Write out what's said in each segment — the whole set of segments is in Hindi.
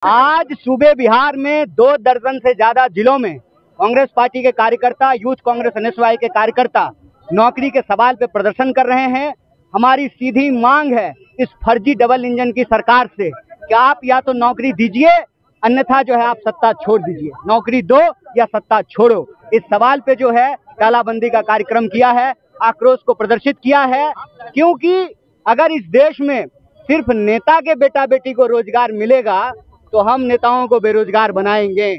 आज सूबे बिहार में 2 दर्जन से ज्यादा जिलों में कांग्रेस पार्टी के कार्यकर्ता, यूथ कांग्रेस एनएसवाई के कार्यकर्ता नौकरी के सवाल पे प्रदर्शन कर रहे हैं। हमारी सीधी मांग है इस फर्जी डबल इंजन की सरकार से कि आप या तो नौकरी दीजिए, अन्यथा जो है आप सत्ता छोड़ दीजिए। नौकरी दो या सत्ता छोड़ो, इस सवाल पे जो है तालाबंदी का कार्यक्रम किया है, आक्रोश को प्रदर्शित किया है। क्योंकि अगर इस देश में सिर्फ नेता के बेटा बेटी को रोजगार मिलेगा तो हम नेताओं को बेरोजगार बनाएंगे।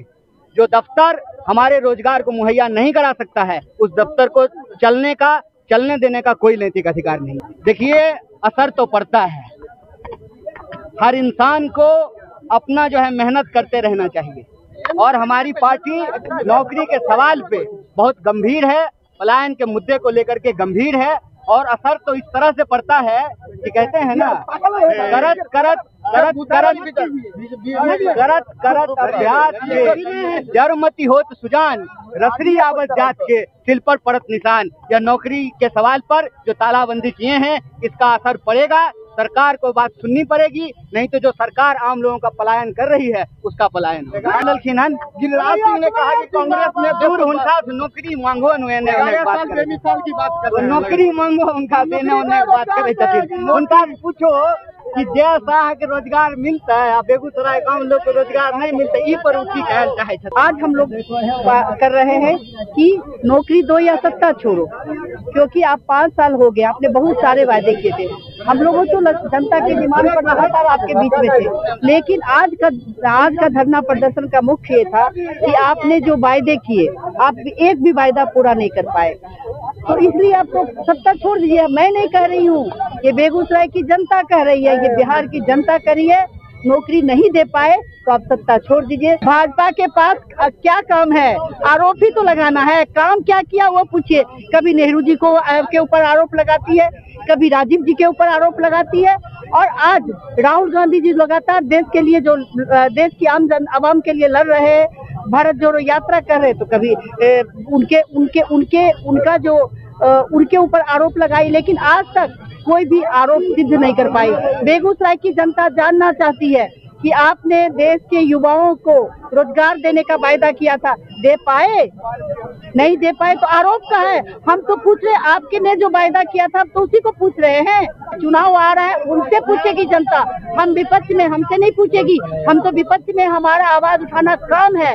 जो दफ्तर हमारे रोजगार को मुहैया नहीं करा सकता है, उस दफ्तर को चलने देने का कोई नैतिक अधिकार नहीं। देखिए, असर तो पड़ता है। हर इंसान को अपना जो है मेहनत करते रहना चाहिए और हमारी पार्टी नौकरी के सवाल पे बहुत गंभीर है, पलायन के मुद्दे को लेकर के गंभीर है। और असर तो इस तरह से पड़ता है कि कहते हैं ना, करत अभ्यास के जरमती होत सुजान, रसरी आवत जात के सिल पर पड़त निशान। या नौकरी के सवाल पर जो तालाबंदी किए हैं, इसका असर पड़ेगा। सरकार को बात सुननी पड़ेगी, नहीं तो जो सरकार आम लोगों का पलायन कर रही है उसका पलायन होगा। गिरिराज सिंह ने कहा कि कांग्रेस ने दूर उनका नौकरी मांगो नौकरी मांगो उनका देने उन्हें बात करे। उनका पूछो कि जैसा के रोजगार मिलता है, बेगूसराय गाँव लोग को रोजगार नहीं मिलता, ई पर उठी कहल चाहे। आज हम लोग कर रहे हैं कि नौकरी दो या सत्ता छोड़ो, क्योंकि आप 5 साल हो गए, आपने बहुत सारे वायदे किए थे। हम लोगों तो जनता की डिमांड पर लगातार आपके बीच में थे, लेकिन आज का धरना प्रदर्शन का मुख्य ये था कि आपने जो वायदे किए, आप एक भी वायदा पूरा नहीं कर पाए। तो इसलिए आपको सत्ता छोड़ दीजिए। मैं नहीं कह रही हूँ, ये बेगूसराय की जनता कह रही है, ये बिहार की जनता कह रही है। नौकरी नहीं दे पाए तो आप सत्ता छोड़ दीजिए। भाजपा के पास क्या काम है? आरोप ही तो लगाना है। काम क्या किया वो पूछिए। कभी नेहरू जी को के ऊपर आरोप लगाती है, कभी राजीव जी के ऊपर आरोप लगाती है, और आज राहुल गांधी जी लगातार देश के लिए जो देश की आवाम के लिए लड़ रहे हैं, भारत जोड़ो यात्रा कर रहे हैं, तो कभी उनके ऊपर आरोप लगाई, लेकिन आज तक कोई भी आरोप सिद्ध नहीं कर पाई। बेगूसराय की जनता जानना चाहती है कि आपने देश के युवाओं को रोजगार देने का वायदा किया था, दे पाए? नहीं दे पाए तो आरोप का है। हम तो पूछ रहे, आपके ने जो वायदा किया था तो उसी को पूछ रहे हैं। चुनाव आ रहा है, उनसे पूछेगी जनता। हम विपक्ष में हमसे नहीं पूछेगी। हम तो विपक्ष में हमारा आवाज उठाना काम है।